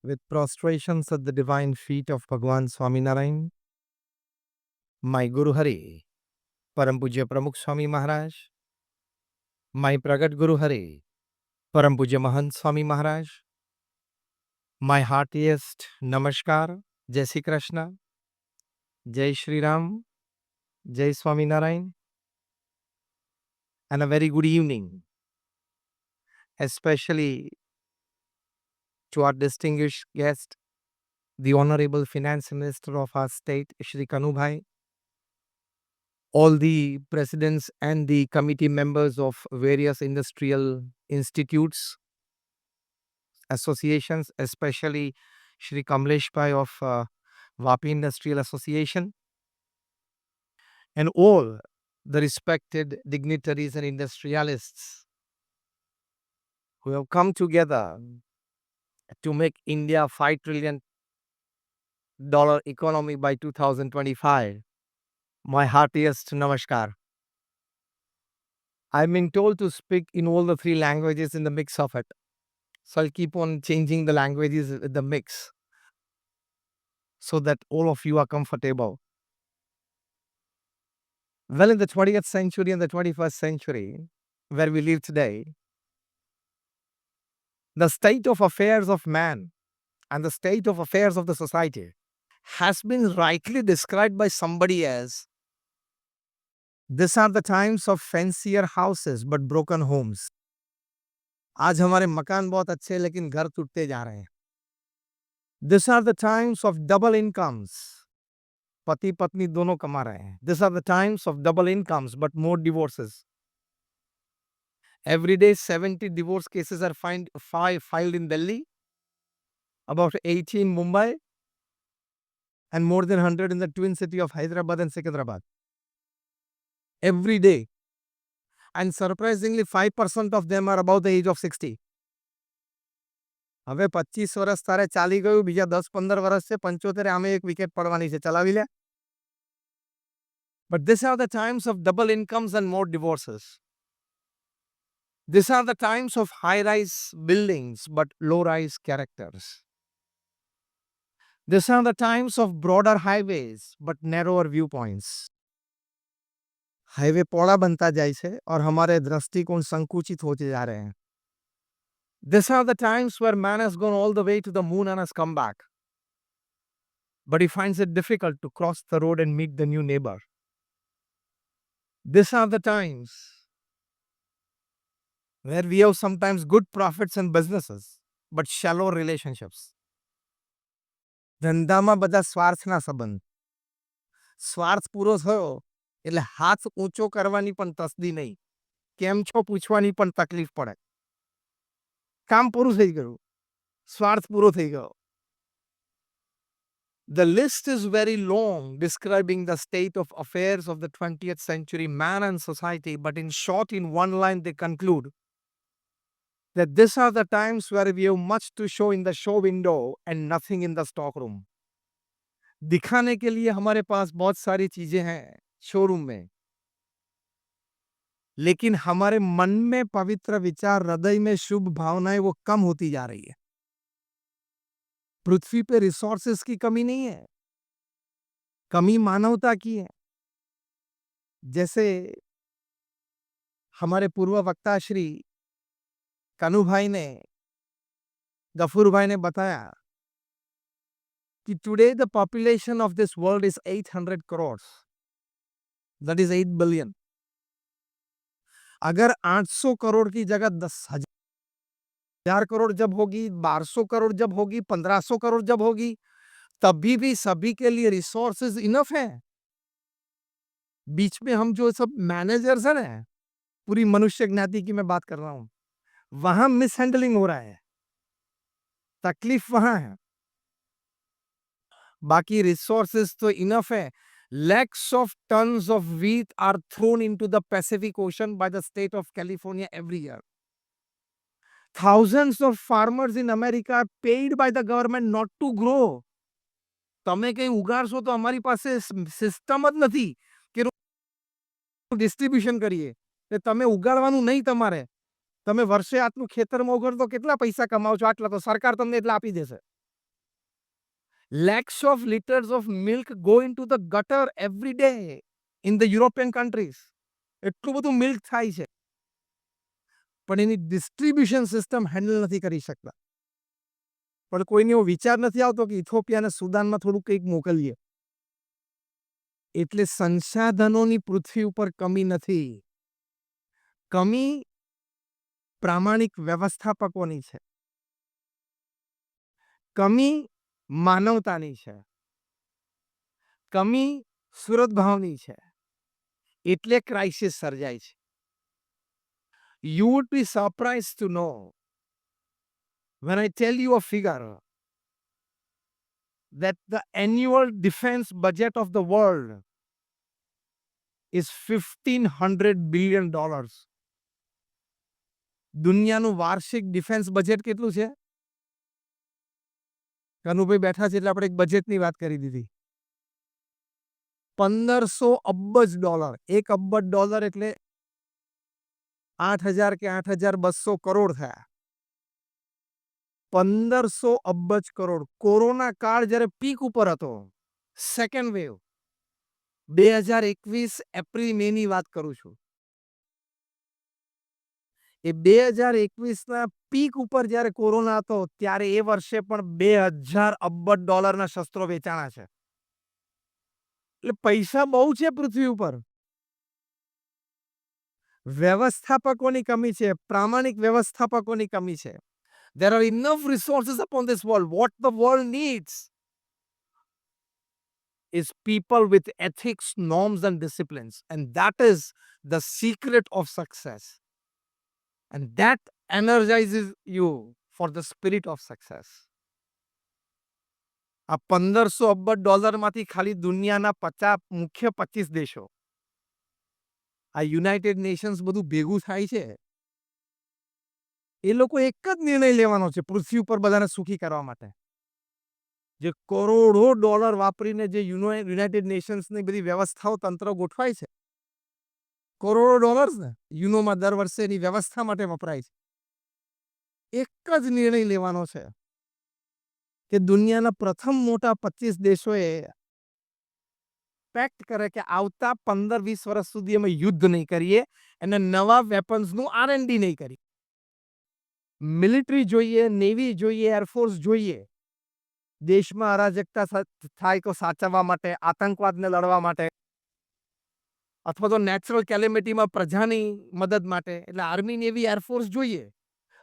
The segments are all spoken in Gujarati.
with prostrations at the divine feet of Bhagwan Swaminarayan, my Guru Hari, Param Pujya Pramukh Swami Maharaj, my Pragat Guru Hari, Param Pujya Mahant Swami Maharaj, my heartiest Namaskar, Jai Shri Krishna, Jai Shri Ram, Jai Swaminarayan, and a very good evening, especially to our distinguished guest, the Honorable Finance Minister of our state, Shri Kanubhai, all the presidents and the committee members of various industrial institutes, associations, especially Shri Kamlesh Pai of Vapi Industrial Association, and all the respected dignitaries and industrialists who have come together to make India a $5 trillion economy by 2025. My heartiest namaskar. I've been told to speak in all the three languages in the mix of it. So I'll keep on changing the languages with the mix so that all of you are comfortable. Well, in the 20th century and the 21st century, where we live today, the state of affairs of man and the state of affairs of the society has been rightly described by somebody as, these are the times of fancier houses but broken homes. आज हमारे मकान बहुत अच्छे हैं लेकिन घर टूटते जा रहे हैं. These are the times of double incomes. पति पत्नी दोनों कमा रहे हैं. These are the times of double incomes but more divorces. Every day 70 divorce cases are filed in Delhi, about 80 in Mumbai, and more than 100 in the twin city of Hyderabad and Secunderabad. Every day. And surprisingly 5% of them are above the age of 60. હવે 25 વર્ષ તારે ચાલી ગયું, બીજા 10-15 વર્ષ છે, 75 આમે એક વિકેટ પડવાની છે, ચલાવી લે. But these are the times of double incomes and more divorces. These are the times of high-rise buildings but low-rise characters. These are the times of broader highways but narrower viewpoints. Highway पौड़ा बनता जाए से और हमारे दृष्टिकोण संकुचित होते जा रहे हैं. These are the times where man has gone all the way to the moon and has come back. But he finds it difficult to cross the road and meet the new neighbor. These are the times where we have sometimes good profits and businesses, but shallow relationships. ધંધામાં બધા સ્વાર્થના સંબંધ. સ્વાર્થ પૂરો થયો એટલે હાથ ઊંચો કરવાની પણ તસદી નહીં. કેમ છો પૂછવાની પણ તકલીફ પડે. કામ પૂરું થઈ ગયું. સ્વાર્થ પૂરો થઈ ગયો. The list is very long describing the state of affairs of the 20th century man and society, but in short, in one line, they conclude that these are the times where we have much to show in the show window and nothing in the stock room. दिखाने के लिए हमारे पास बहुत सारी चीजें हैं शोरूम में, लेकिन हमारे मन में पवित्र विचार, हृदय में शुभ भावनाएं वो कम होती जा रही है. पृथ्वी पे रिसोर्सेस की कमी नहीं है, कमी मानवता की है. जैसे हमारे पूर्व वक्ता श्री कनुभाई ने, गफूर भाई ने बताया कि today the population of this world is 800 crore, that is 8 billion. अगर 800 करोड़ की जगह 10,000 करोड़ जब होगी, 1200 करोड़ जब होगी, 1500 करोड़ जब होगी, तभी भी सभी के लिए रिसोर्सेज इनफ है. बीच में हम जो सब मैनेजर्स हैं ना, पूरी मनुष्य ज्ञाति की मैं बात कर रहा हूं, वहां मिसहैंडलिंग हो रहा है. तकलीफ वहां है. बाकी रिसोर्सेज तो इनफ है. Lakhs of tons of wheat are thrown into the Pacific Ocean by the state of California every year. Thousands of farmers in America are paid by the government not to grow. તમે કઈ ઉગાડશો તો અમારી પાસે સિસ્ટમ જ નથી કે ડિસ્ટ્રીબ્યુશન કરીએ. તમે ઉગાડવાનું નહીં તમારે. તમે વર્ષે આટલું ખેતરમાં ઉગાડો તો કેટલા પૈસા કમાવો છો? આટલા તો સરકાર તમને એટલા આપી દેશે. Lakhs of liters of milk go into the gutter every day in the European countries. એટલું બધું મિલ્ક થાય છે, પણ એની ડિસ્ટ્રીબ્યુશન સિસ્ટમ હેન્ડલ નથી કરી શકતા. પણ કોઈને એવો વિચાર નથી આવતો કે ઇથોપિયા અને સુદાનમાં થોડું કંઈક મોકલીએ. એટલે સંસાધનોની પૃથ્વી ઉપર કમી નથી. કમી પ્રામાણિક વ્યવસ્થાપકોની છે. કમી માનવતાની છે. કમી સુરતભાવની છે. એટલે ક્રાઇસિસ સર્જાય છે. You would be surprised to know when I tell you a figure that the annual defense budget of the world is $1,500 billion. દુનિયાનું વાર્ષિક ડિફેન્સ બજેટ કેટલું છે? કનુભાઈ બેઠા છે એટલે આપણે એક બજેટની વાત કરી દીધી. $1,500 અબજ. $1 અબજ એટલે 8,000 કે 8,200 કરોડ થયા. 1,500 અબજ કરોડ. કોરોના કાળ જ્યારે પીક ઉપર હતો, સેકન્ડ વેવ, 2021 એપ્રિલ મેની વાત કરું છું. એ 2021ના પીક ઉપર જ્યારે કોરોના હતો ત્યારે એ વર્ષે પણ $2,000 અબજ શસ્ત્રો વેચાણા છે. એટલે પૈસા બહુ છે પૃથ્વી ઉપર. વ્યવસ્થાપકોની કમી છે, પ્રામાણિક વ્યવસ્થાપકોની કમી છે. There are enough resources upon this world. What the world needs is people with ethics, norms, and disciplines. And that is the secret of success. And that energizes you for the spirit of success. આ $1,500 અબજ માંથી ખાલી દુનિયાના 50 મુખ્ય 25 દેશો, આ યુનાઇટેડ નેશન્સ બધું ભેગું થાય છે. એ લોકો એક જ નિર્ણય લેવાનો છે પૃથ્વી ઉપર બધાને સુખી કરવા માટે. જે કરોડો ડોલર વાપરીને જે યુનાઇટેડ નેશન્સની બધી વ્યવસ્થાઓ તંત્ર ગોઠવાય છે, કરોડો ડોલર્સ ને યુનોમાં દર વર્ષે એની વ્યવસ્થા માટે વપરાય છે. એક જ નિર્ણય લેવાનો છે કે દુનિયાના પ્રથમ મોટા 25 દેશોએ પેક્ટ કરે કે આવતા 15-20 વર્ષ સુધી અમે યુદ્ધ નહીં કરીએ અને નવા વેપન્સનું R&D નહીં કરીએ. મિલિટરી જોઈએ, નેવી જોઈએ, એરફોર્સ જોઈએ. દેશમાં અરાજકતા થાય તો સાચવવા માટે, આતંકવાદને લડવા માટે, અથવા તો નેચરલ કેલેમિટીમાં પ્રજાની મદદ માટે. એટલે આર્મી, નેવી, એરફોર્સ જોઈએ.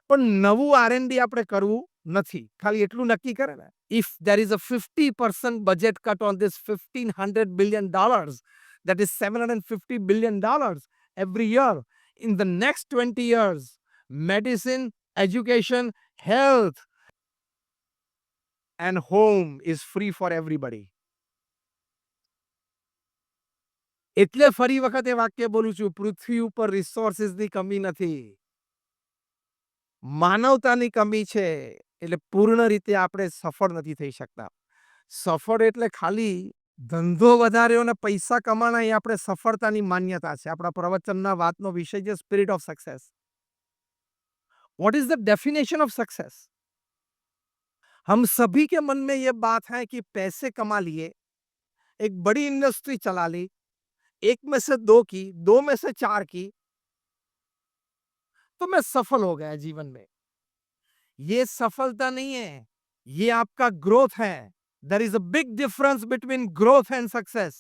પણ નવું R&D આપણે કરવું નથી. ખાલી એટલું નક્કી કરે ને, if there is a 50% budget cut on this $1,500 billion, that is $750 billion every year, in the next 20 years, medicine, education, health, and home is free for everybody. એટલે ફરી વખત એ વાક્ય બોલું છું, પૃથ્વી ઉપર રિસોર્સિસની કમી નથી, માનવતાની કમી છે. એટલે પૂર્ણ રીતે આપણે સફળ નથી થઈ શકતા. સફળ એટલે ખાલી ધંધો વધાર્યો અને પૈસા કમાણા એ આપણે સફળતાની માન્યતા છે. આપણા પ્રવચનના વાતનો વિષય છે spirit of success. What is the definition of success? हम सभी के मन में ये बात है कि पैसे कमा लिए, एक बड़ी इंडस्ट्री चला ली, 1 में से 2 की, 2 में से 4 की, तो मैं सफल हो गया जीवन में. ये सफलता नहीं है, ये आपका ग्रोथ है. There is a big difference between growth and success.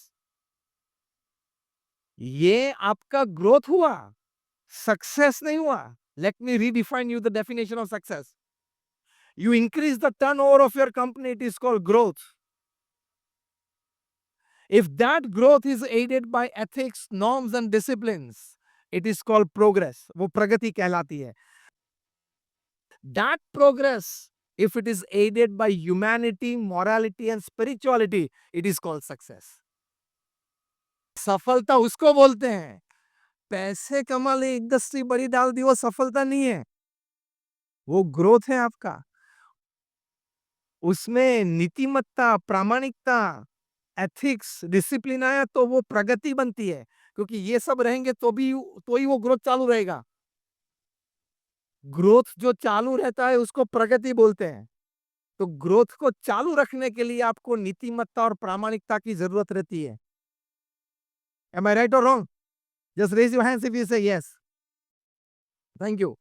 ये आपका ग्रोथ हुआ, सक्सेस नहीं हुआ. Let me redefine you the definition of success. You increase the turnover of your company, it is called growth. If that growth is aided by ethics, norms, and disciplines, it is called progress. वो प्रगति कहलाती है. That progress, if it is aided by humanity, morality, and spirituality, it is called success. सफलता उसको बोलते हैं. पैसे कमा ले, इंडस्ट्री बड़ी डाल दी, वो सफलता नहीं है, वो ग्रोथ है आपका. उसमें नीतिमत्ता, प्रामाणिकता, एथिक्स, डिसिप्लिन आया तो वो प्रगति बनती है. क्योंकि ये सब रहेंगे तो ही वो ग्रोथ चालू रहेगा. ग्रोथ जो चालू रहता है उसको प्रगति बोलते हैं. तो तो ग्रोथ को चालू रखने के लिए आपको नीतिमत्ता और प्रामाणिकता की जरूरत रहती है। Am I right or wrong? Just raise your hands if you say yes. Thank you.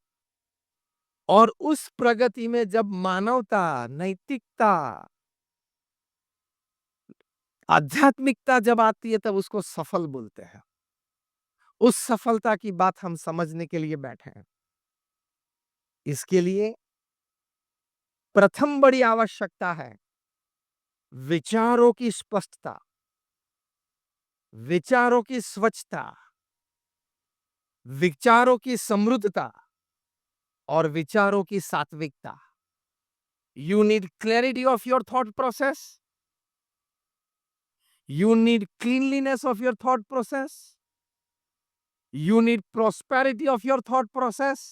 और उस प्रगति में जब मानवता, नैतिकता, आध्यात्मिकता जब आती है तब उसको सफल बोलते हैं। उस सफलता की बात हम समझने के लिए बैठे हैं। इसके लिए प्रथम बड़ी आवश्यकता है विचारों की स्पष्टता, विचारों की स्वच्छता, विचारों की समृद्धता और विचारों की सात्विकता। You need clarity of your thought process. You need cleanliness of your thought process. You need prosperity of your thought process.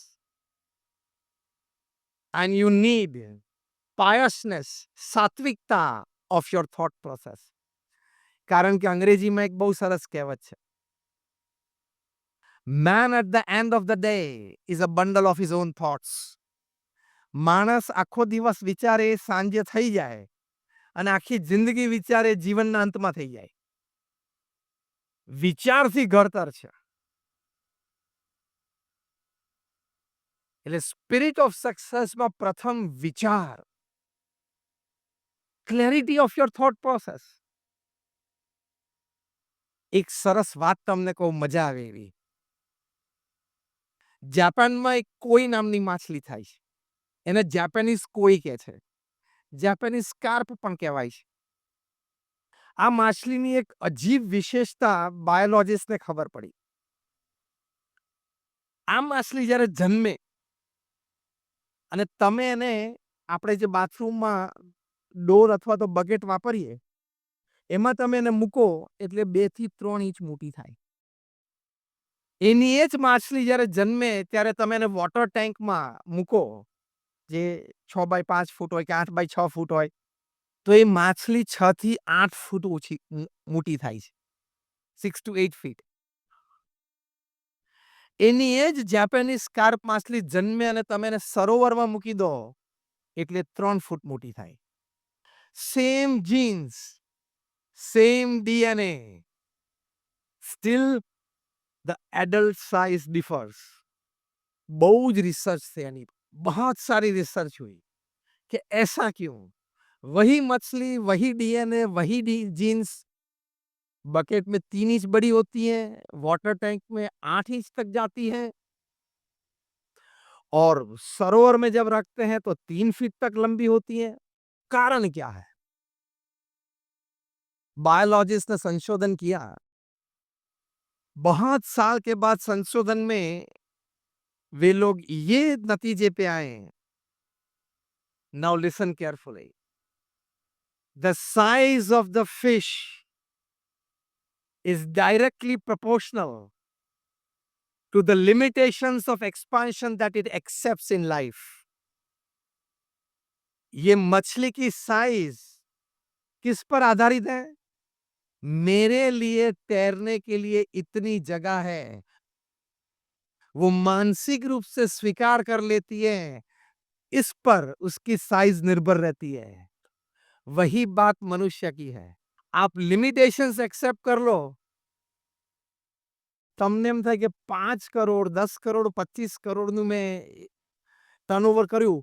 And you need piousness, સાત્વિકતા of your thought process. કારણ કે અંગ્રેજીમાં એક બહુ સરસ કહેવત છે. Man at the end of the day is a bundle of his own thoughts. માણસ આખો દિવસ વિચારે સાંજે થઈ જાય અને આખી જિંદગી વિચારે જીવનના અંતમાં થઈ જાય. વિચારથી ઘડતર છે. એટલે સ્પિરિટ ઓફ સક્સેસમાં પ્રથમ વિચાર, clarity of your thought process. એક સરસ વાત તમને કહું, મજા આવે એવી. જાપાનમાં એક કોઈ નામની માછલી થાય છે. એને જાપાનીઝ કોઈ કહે છે. જાપાનીઝ સ્કાર્પ પણ કહેવાય છે. આ માછલીની એક અજીબ વિશેષતા બાયોલોજીસ્ટને ખબર પડી. આ માછલી જ્યારે જન્મે અને તમે એને, આપણે જે બાથરૂમમાં ડોર અથવા તો બકેટ વાપરીએ એમાં તમે એને મૂકો એટલે 2 થી 3 ઇંચ મોટી થાય. એની એ જ માછલી જ્યારે જન્મે ત્યારે તમે એને વોટર ટેન્કમાં મૂકો જે 6x5 ફૂટ હોય કે 8x6 ફૂટ હોય તો એ માછલી 6 થી 8 ફૂટ મોટી થાય છે. 6 to 8 feet. એની એ જ જાપાનીઝ સ્કાર્પ માછલી જન્મે અને તમે એને સરોવરમાં મૂકી દો એટલે 3 ફૂટ મોટી થાય. Same genes, same DNA, still the adult size differs. બહુ જ રિસર્ચ છે એની, बहुत सारी रिसर्च हुई कि ऐसा क्यों. वही मछली, वही DNA, वही जीन्स बकेट में 3 इंच बड़ी होती है, वाटर टैंक में 8 इंच तक जाती है और सरोवर में जब रखते हैं तो 3 फीट तक लंबी होती है. कारण क्या है? बायोलॉजिस्ट ने संशोधन किया. बहुत साल के बाद संशोधन में वे लोग ये नतीजे पे आए. Now listen carefully. The size of the fish is directly proportional to the limitations of expansion that it accepts in life. ये मछली की साइज किस पर आधारित है? मेरे लिए तैरने के लिए इतनी जगह है, वो मानसिक रूप से स्वीकार कर लेती है, इस पर उसकी साइज निर्भर रहती है. वही बात मनुष्य की है. आप लिमिटेशंस एक्सेप्ट कर लो, તમને એમ થાય કે 5 કરોડ 10 કરોડ 25 કરોડનું મેં ટર્નઓવર કર્યું,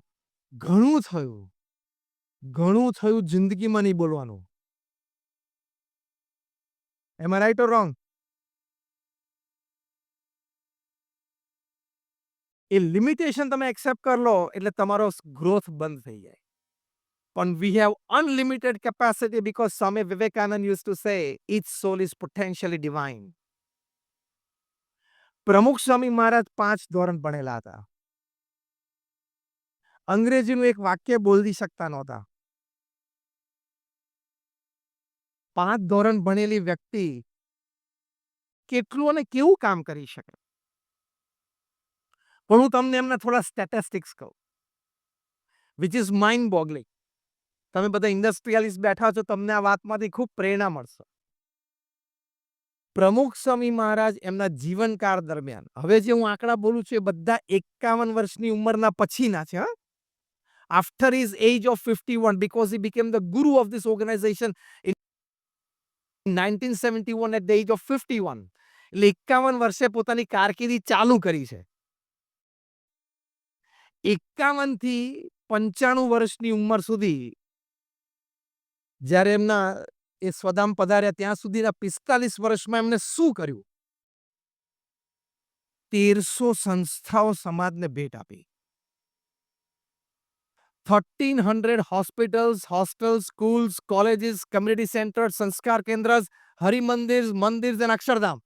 ઘણું થયું જિંદગીમાં નહીં બોલવાનું. Am I right or wrong? A limitation તમે એક્સેપ્ટ કરી લો એટલે તમારો ગ્રોથ બંધ થઈ જાય. પણ we have unlimited capacity because Swami Vivekananda used to say each soul is potentially divine. પ્રમુખ સ્વામી મહારાજ 5 ધોરણ ભણેલા હતા. અંગ્રેજીનું એક વાક્ય બોલી શકતા નહોતા. 5 ધોરણ ભણેલી વ્યક્તિ કેટલું અને કેવું કામ કરી શકે. પણ હું તમને એમના થોડા સ્ટેટિસ્ટિક્સ કહું, which is mind boggling. તમે બધા ઇન્ડસ્ટ્રીયલિસ્ટ બેઠા છો, તમને આ વાતમાંથી ખૂબ પ્રેરણા મળશે. પ્રમુખ સ્વામી મહારાજ એમના જીવનકાળ દરમિયાન, હવે જે હું આંકડા બોલું છું એ બધા 51 વર્ષની ઉંમરના પછીના છે. after his age of 51 because he became the guru of this organization in 1971 at the age of 51. એટલે 51 વર્ષે પોતાની કારકિર્દી ચાલુ કરી છે. 51 થી 95 વર્ષની ઉંમર સુધી જ્યારે એમના એ સ્વધામ પધાર્યા ત્યાં સુધીના 45 વર્ષમાં એમને શું કર્યું? 1300 સંસ્થાઓ સમાજને ભેટ આપી. 1300 hospitals, hostels, schools, colleges, community centers, sanskar kendras, hari mandirs and akshardham.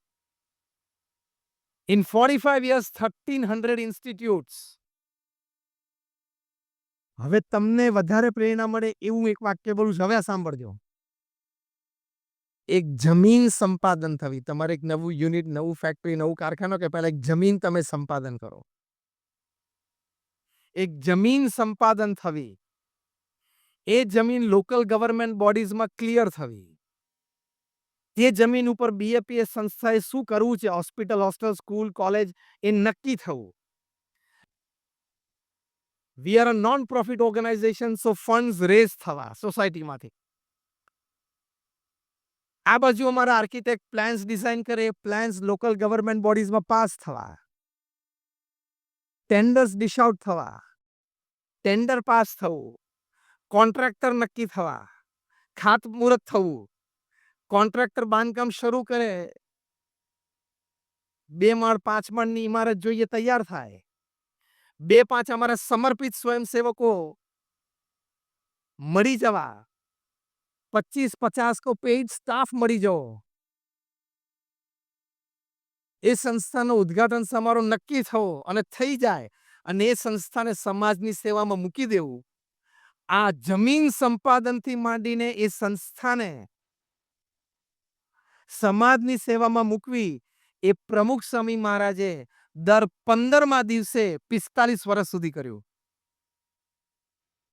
In 45 years, 1300 institutes. હવે તમને વધારે પ્રેરણા મળે એવું એક વાક્ય બોલું છું, હવે આ સાંભળજો. એક જમીન સંપાદન થવી, તમારે એક નવું યુનિટ, નવું ફેક્ટરી, નવું કારખાનું કે પહેલા એક જમીન તમે સંપાદન કરો. એક જમીન સંપાદન થવી, એ જમીન લોકલ ગવર્મેન્ટ બોડીઝમાં ક્લિયર થવી, તે જમીન ઉપર બીએપીએસ સંસ્થાએ શું કરવું છે, હોસ્પિટલ, હોસ્ટેલ, સ્કૂલ, કોલેજ, એ નક્કી થવું. We are a non profit organisation, so funds raise થવા સોસાયટીમાંથી. આ બાજુ અમારા આર્કિટેક્ટ પ્લાન્સ ડિઝાઇન કરે, પ્લાન્સ લોકલ ગવર્મેન્ટ બોડીઝમાં પાસ થવા, ટેન્ડર્સ ડિશ આઉટ થવા, ટેન્ડર પાસ થવું, કોન્ટ્રાક્ટર નક્કી થવા, ખાતમુહૂર્ત થવું, કોન્ટ્રાક્ટર બાંધકામ શરૂ કરે, 2 માળ 5 માળની ઇમારત જોઈએ તૈયાર થાય, 2-5 અમારા સમર્પિત સ્વયંસેવકો મળી જવા, 25-50 કો પેઇડ સ્ટાફ મળી જવો, એ સંસ્થાનો ઉદ્ઘાટન સમારોહ નક્કી થવો અને થઈ જાય અને એ સંસ્થાને સમાજની સેવામાં મૂકી દેવું. આ જમીન સંપાદનથી માંડીને એ સંસ્થાને સમાજની સેવામાં મૂકવી, એ પ્રમુખ સ્વામી મહારાજે દર 15મા દિવસે 45 વર્ષ સુધી કર્યું.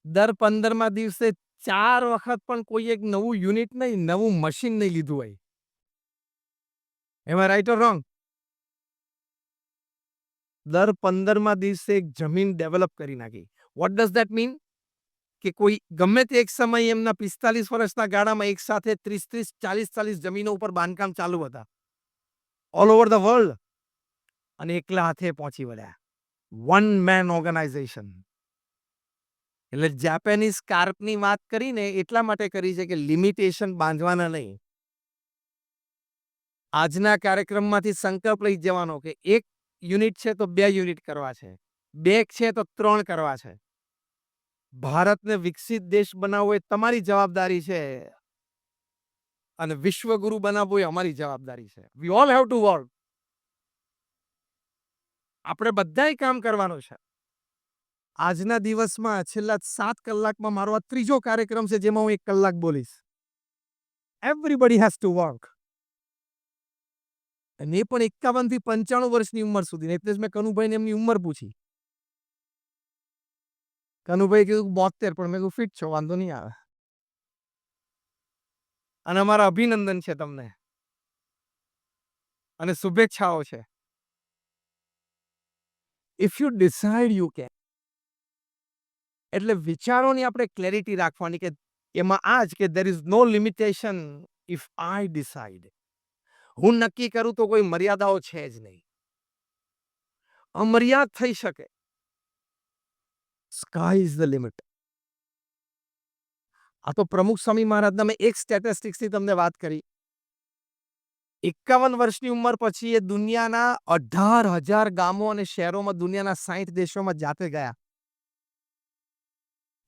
દર 15મા દિવસે 4 વખત પણ કોઈ એક નવું યુનિટ નહીં, નવું મશીન નહીં લીધું હોય. એમ આઈ રાઈટ ઓર રોંગ? દર 15મા દિવસે એક જમીન ડેવલપ કરી નાખી. What does that mean? કે કોઈ ગમે તે એક સમયે એમના 45 વર્ષના ગાળામાં એક સાથે 30-30, 40-40 જમીનો ઉપર બાંધકામ ચાલુ હતા. All over the world. અને એકલા હાથે પહોંચી વળ્યા. One man organisation. એટલે જાપાનીઝ કાર્પની વાત કરીને એટલા માટે કરી છે કે લિમિટેશન બાંધવાના નહીં. આજના કાર્યક્રમમાંથી સંકલ્પ લઈ જવાનો કે એક યુનિટ છે તો 2 યુનિટ કરવા છે, 2 છે તો 3 કરવા છે. ભારતને વિકસિત દેશ બનાવવો એ તમારી જવાબદારી છે અને વિશ્વગુરુ બનાવવું એ અમારી જવાબદારી છે. We all have to work. આપણે બધાય કામ કરવાનું છે. આજના દિવસમાં છેલ્લા 7 કલાકમાં મારો આ ત્રીજો કાર્યક્રમ છે જેમાં હું 1 કલાક બોલીશ. Everybody has to work. અને એ પણ 51 થી 95 વર્ષની ઉંમર સુધી. એટલે જ મેં કનુભાઈને એમની ઉંમર પૂછી. કનુભાઈ કીધું 72, પણ મેં કીધું ફિટ છો, વાંધો નહીં આવે. અને અમારા અભિનંદન છે તમને અને શુભેચ્છાઓ છે. If you decide you can. એટલે વિચારોની આપણે ક્લેરિટી રાખવાની કે એમાં આ જ કે there is no limitation if I decide. હું નક્કી કરું તો કોઈ મર્યાદાઓ છે જ નહીં. અમર્યાદ થઈ શકે. Sky is the limit. આ તો પ્રમુખ સ્વામી મહારાજના મેં એક સ્ટેટિસ્ટિક્સની તમને વાત કરી. 51 વર્ષની ઉંમર પછી એ દુનિયાના 18,000 ગામો અને શહેરોમાં દુનિયાના 60 દેશોમાં જાતે ગયા.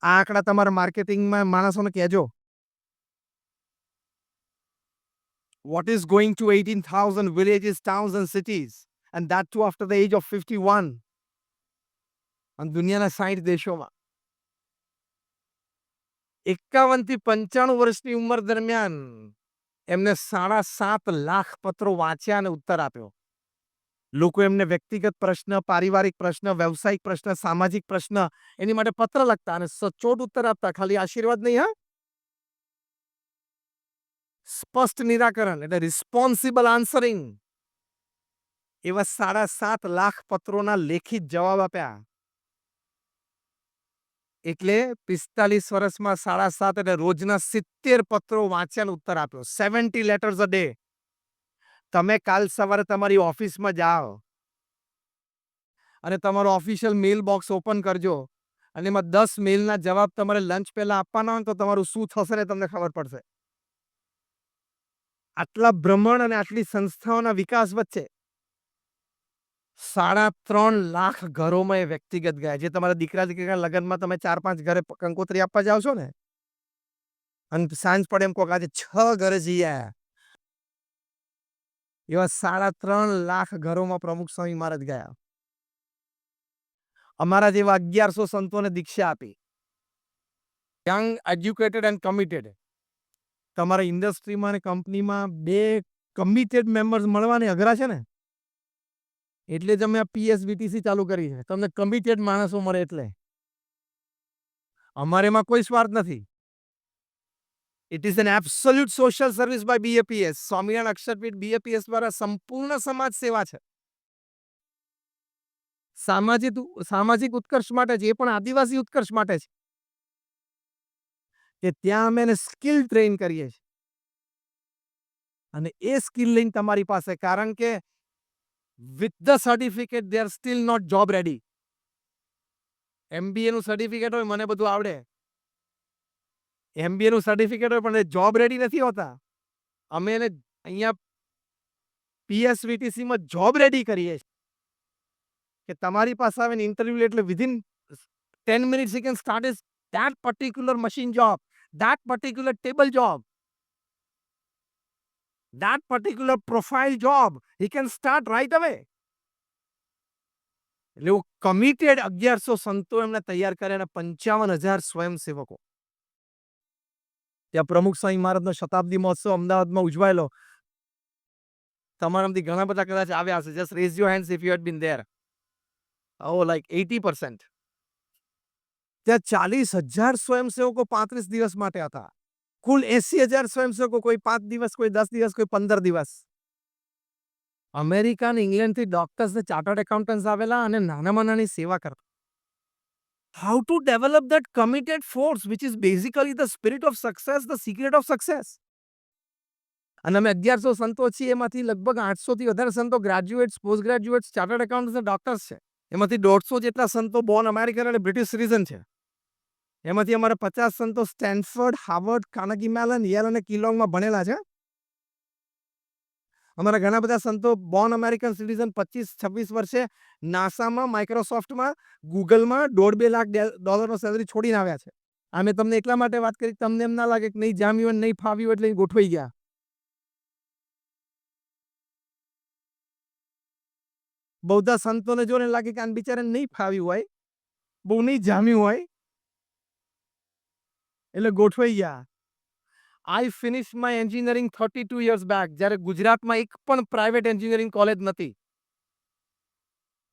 આ આંકડા તમારા માર્કેટિંગમાં માણસોને કહેજો. What is going to 18,000 villages, towns and cities, and that too after the age of 51. અને દુનિયાના 60 દેશોમાં 51 થી 95 વર્ષની ઉંમર દરમિયાન એમને 7.5 લાખ પત્રો વાંચ્યા અને ઉત્તર આપ્યો. લોકો એમને વ્યક્તિગત પ્રશ્ન, પારિવારિક પ્રશ્ન, વ્યવસાયિક પ્રશ્ન, સામાજિક પ્રશ્ન એની માટે પત્ર લખતા અને સચોટ ઉત્તર આપતા. ખાલી આશીર્વાદ નહીં, હા, સ્પષ્ટ નિરાકરણ એટલે રિસ્પોન્સિબલ આન્સરિંગ. એવા 7.5 લાખ પત્રોના લેખિત જવાબ આપ્યા. એટલે 45 વર્ષમાં 7.5 એટલે રોજના 70 પત્રો વાંચ્યા ઉત્તર આપ્યો. 70 લેટર્સ અ ડે. તમે કાલ સવારે તમારી ઓફિસમાં જાઓ અને તમારો ઓફિશિયલ મેલ બોક્સ ઓપન કરજો અને એમાં 10 મેલના જવાબ તમારે લંચ પહેલા આપવાના હોય તો તમારું શું થશે ને તમને ખબર પડશે. આટલા ભ્રમણ અને આટલી સંસ્થાઓના વિકાસ વચ્ચે 3.5 લાખ ઘરોમાં એ વ્યક્તિગત ગયા. જે તમારા દીકરા દીકરીના લગ્નમાં તમે 4-5 ઘરે કંકોત્રી આપવા જાઓ છો ને અને સાંજ પડે એમ કહો કે આજે 6 ઘરે જઈ આયા. એવા 3.5 લાખ ઘરોમાં પ્રમુખ સ્વામી મહારાજ ગયા. અમારા જેવા 1100 સંતોને દીક્ષા આપી. Young, educated and committed. તમારા ઇન્ડસ્ટ્રીમાં અને કંપનીમાં 2 કમિટેડ મેમ્બર્સ મળવાને અઘરા છે ને, એટલે જ અમે આ PSVTC ચાલુ કરી છે. તમને કમિટેડ માણસો મળે એટલે. અમારે એમાં કોઈ સ્વાર્થ નથી. It is an absolute social service by BAPS. Swaminarayan Aksharpith BAPS દ્વારા સંપૂર્ણ સમાજ સેવા છે. સામાજિક ઉત્કર્ષ માટે છે, એ પણ આદિવાસી ઉત્કર્ષ માટે છે. કે ત્યાં અમે એને સ્કિલ ટ્રેન કરીએ છીએ. અને એ સ્કિલ લઈને તમારી પાસે, કારણ કે with the certificate they are still not job ready. MBA નું સર્ટિફિકેટ હોય, મને બધું આવડે. MBA નું સર્ટિફિકેટ હોય પણ એ જોબ રેડી નથી હોતા. અમે એને અહીંયા PSVTC માં જોબ રેડી કરીએ છીએ. કે તમારી પાસે આવે ને ઇન્ટરવ્યુ એટલે within 10 minutes he can start his that particular machine job, that particular table job, that particular profile job. He can start right away. એટલે કમિટેડ 1100 સંતો એમને તૈયાર કર્યા અને 55,000 સ્વયંસેવકો. ત્યાં પ્રમુખ સ્વામી મહારાજનો શતાબ્દી મહોત્સવ અમદાવાદમાં ઉજવાયેલો. તમારામાંથી ઘણા બધા કદાચ આવ્યા હશે. Just raise your hands if you had been there. Oh, like 80%. ત્યાં 40,000 સ્વયંસેવકો 35 દિવસ માટે હતા. કુલ 80,000 સ્વયંસેવકો, કોઈ 5 દિવસ, કોઈ 10 દિવસ, કોઈ 15 દિવસ. અમેરિકા અને ઇંગ્લેન્ડથી ડોક્ટર્સ ને ચાર્ટર્ડ એકાઉન્ટન્ટ્સ આવેલા અને નાનામાં નાની સેવા કરતા. How to develop that committed force, which is basically the spirit of success, the secret of success. અને અમે 1100 સંતો છીએ, એમાંથી લગભગ 800 થી વધારે સંતો graduates, post graduates, chartered accountants અને ડોક્ટર્સ છે. એમાંથી 150 જેટલા સંતો બોર્ન અમેરિકન અને બ્રિટિશ સિટીઝન છે. એમાંથી અમારા 50 સંતો Stanford, Harvard, Carnegie melon, Yale અને કિલોંગમાં ભણેલા છે. અમારા ઘણા બધા સંતો બોર્ન અમેરિકન સિટીઝન 25-26 વર્ષે નાસામાં, માઇક્રોસોફ્ટમાં, ગૂગલમાં $1.5 લાખ સેલરી છોડીને આવ્યા છે. આ મેં તમને એટલા માટે વાત કરી તમને એમ ના લાગે કે નહીં જામ્યું નહીં ફાવ્યું એટલે ગોઠવાઈ ગયા. બૌદ્ધ સંતોને જોને લાગે કે આ બિચારાને નહીં ફાવ્યું હોય, બહુ નહીં જામ્યું હોય એટલે ગોઠવાઈ ગયા. I finished my engineering 32 years back, જ્યારે ગુજરાતમાં એક પણ પ્રાઇવેટ એન્જિનિયરિંગ કોલેજ નથી.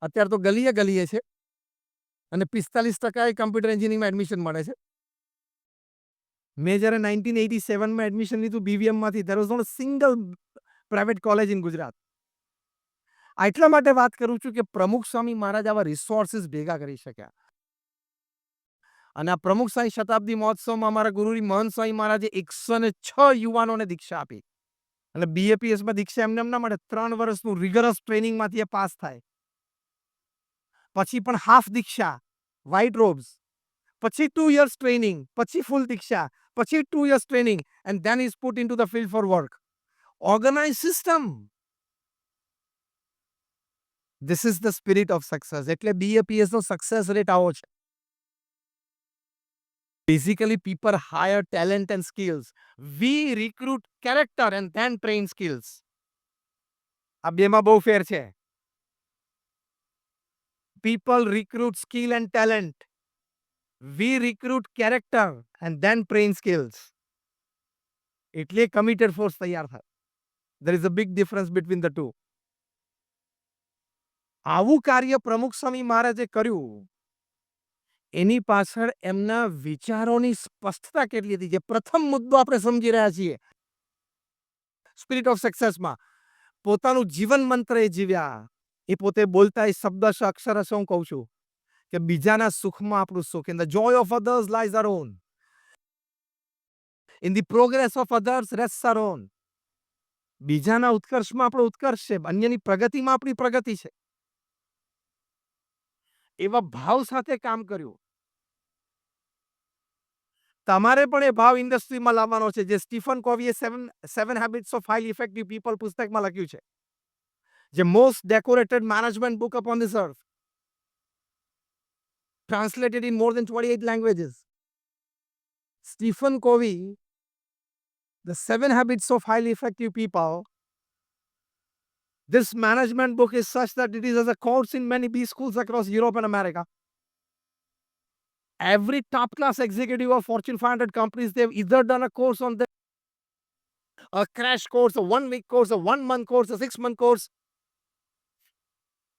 અત્યારે તો ગલીએ ગલીએ છે અને 45% કમ્પ્યુટર એન્જિનિયરિંગમાં એડમિશન મળે છે. મેં જ્યારે 1987માં એડમિશન લીધું BVMમાંથી, there was not a single private college in Gujarat. એટલા માટે વાત કરું છું કે પ્રમુખ સ્વામી મહારાજ આવા રિસોર્સિસ ભેગા કરી શક્યા. અને આ પ્રમુખ સ્વામી શતાબ્દી મહોત્સવમાં અમારા ગુરુજી મહંત સ્વામી મહારાજે 106 યુવાનોને દીક્ષા આપી. અને BAPSમાં દીક્ષા એમને એમ ના મળે. 3 વર્ષનું રિગરસ ટ્રેનિંગમાંથી એ પાસ થાય. પછી પણ હાફ દીક્ષા, વ્હાઇટ રોબ્સ, પછી 2 years ટ્રેનિંગ, પછી ફૂલ દીક્ષા, પછી 2 years training, and then is put into the field for work. Organized system. This is the spirit of success. એટલે BAPS નો સક્સેસ રેટ આવો છે. Basically, people hire talent and skills. We recruit character and then train skills. આ બેમાં બહુ ફેર છે. People recruit skill and talent. We recruit character and then train skills. એટલે committed force તૈયાર થાય. There is a big difference between the two. આવું કાર્ય પ્રમુખ સ્વામી મહારાજે કર્યું, એની પાછળ એમના વિચારોની સ્પષ્ટતા કેટલી હતી. જે પ્રથમ મુદ્દો આપણે સમજી રહ્યા છીએ સ્પિરિટ ઓફ સક્સેસમાં, પોતાનું જીવન મંત્ર એ જીવ્યા. એ પોતે બોલતા એ શબ્દશ અક્ષરશ હું કહું છું કે બીજાના સુખમાં આપણું સુખ. In the joy of others lies our own. In the progress of others rests our own. બીજાના ઉત્કર્ષમાં આપણો ઉત્કર્ષ છે, અન્યની પ્રગતિમાં આપણી પ્રગતિ છે. એવા ભાવ સાથે કામ કર્યું. તમારે પણ એ ભાવ ઇન્ડસ્ટ્રીમાં લાવવાનો છે, જે સ્ટીફન કોવીએ seven habits of highly effective people પુસ્તકમાં લખ્યું છે, જે most decorated management book upon this earth, translated in more than 28 languages. Stephen Covey, The 7 Habits of Highly Effective People. This management book is such that it is as a course in many B schools across Europe and America. Every top class executive of Fortune 500 companies, they've either done a course on this, a crash course, a 1 week course, a 1 month course, a 6 month course.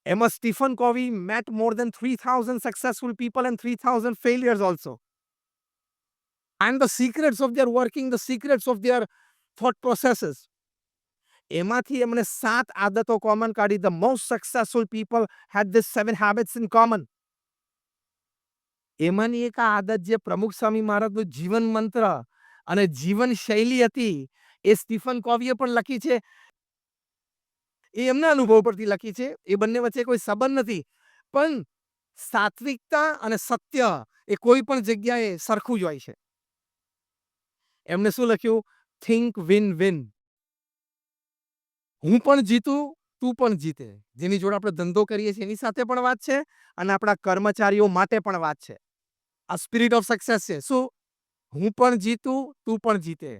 Emma Stephen Covey met more than 3,000 successful people and 3,000 failures also. And the secrets of their working, the secrets of their thought processes. એમાંથી એમણે 7 આદતો કોમન કાઢી. The most successful people had these 7 habits in common. એમાંની એક આદત જે પ્રમુખ સ્વામી મહારાજનું જીવન મંત્ર અને જીવન શૈલી હતી, એ સ્ટીફન કોવીએ પણ લખી છે. એ એમના અનુભવ પરથી લખી છે. એ બંને વચ્ચે કોઈ સંબંધ નથી. પણ સાત્વિકતા અને સત્ય એ કોઈ પણ જગ્યાએ સરખું જ હોય છે. એમણે શું લખ્યું? Think win win. હું પણ જીતું, તું પણ જીતે. જેની જોડે આપણે ધંધો કરીએ છીએ એની સાથે પણ વાત છે અને આપણા કર્મચારીઓ માટે પણ વાત છે. આ સ્પિરિટ ઓફ સક્સેસ છે. શું? હું પણ જીતું, તું પણ જીતે.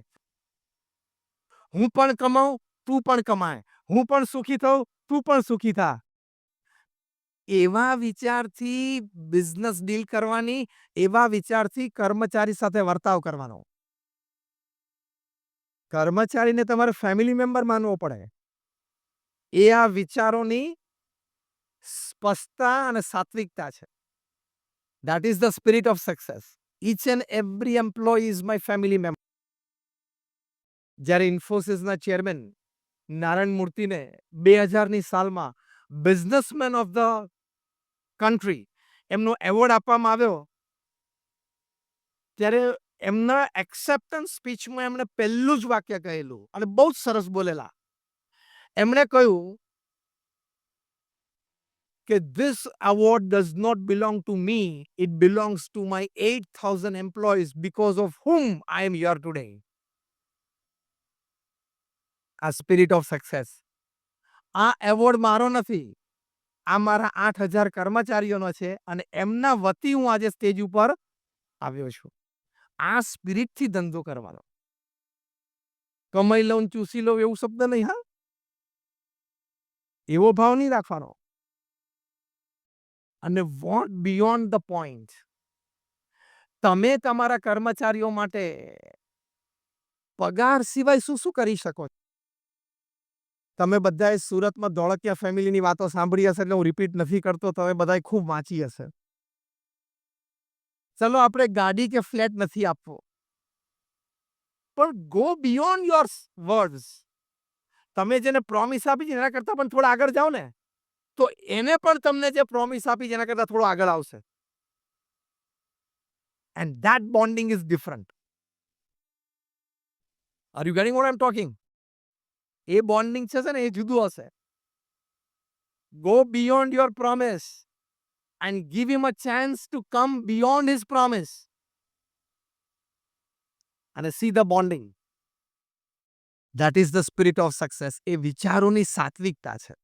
હું પણ કમાઉં, તું પણ કમાય. હું પણ સુખી થઉં, તું પણ સુખી થા. એવા વિચારથી બિઝનેસ ડીલ કરવાની, એવા વિચારથી કર્મચારી સાથે વર્તાવ કરવાનો. કર્મચારીને તમારે ફેમિલી મેમ્બર માનવો પડે. એ આ વિચારોની સ્પષ્ટતા અને સાત્વિકતા છે. That is the spirit of success. Each and every employee is my family member. જ્યારે ઇન્ફોસિસના ચેરમેન નારાયણ મૂર્તિને 2000ની સાલમાં બિઝનેસમેન ઓફ ધ કન્ટ્રી એમનો એવોર્ડ આપવામાં આવ્યો, ત્યારે એમના એક્સેપ્ટન્સ સ્પીચમાં એમણે પહેલું જ વાક્ય કહેલું અને બહુ જ સરસ બોલેલા. એમણે કહ્યું કે this award does not belong to me, it belongs to my 8,000 employees because of whom I am here today. આ સ્પિરિટ ઓફ સક્સેસ. આ એવોર્ડ મારો નથી, આ મારા 8,000 કર્મચારીઓનો છે અને એમના વતી હું આજે સ્ટેજ ઉપર આવ્યો છું. આ સ્પિરિટથી ધંધો કરવાનો. કમાઈ લઉં ચૂસી લઉં એવું શબ્દ નહીં. હા, એવો ભાવ નહીં રાખવાનો. અને વોટ બિયોન્ડ ધ પોઈન્ટ. તમે તમારા કર્મચારીઓ માટે પગાર સિવાય શું શું કરી શકો? તમે બધાએ સુરતમાં ધોળકિયા ફેમિલીની વાતો સાંભળી હશે, એટલે હું રિપીટ નથી કરતો. તમે બધાએ ખૂબ વાંચી હશે. ચલો, આપણે ગાડી કે ફ્લેટ નથી આપવો, પણ ગો બિયોન્ડ યોર વર્ડ્સ. તમે જેને પ્રોમિસ આપી છે એના કરતાં પણ થોડા આગળ જાઓ ને, તો એને પણ તમને જે પ્રોમિસ આપી છે એના કરતાં થોડો આગળ આવશે. And that bonding is different. Are you getting what I'm talking? A bonding છે ને, એ જુદું હશે. Go beyond your promise and give him a chance to come beyond his promise. And see the bonding. That is the spirit of success. એ વિચારોની સાત્વિકતા છે.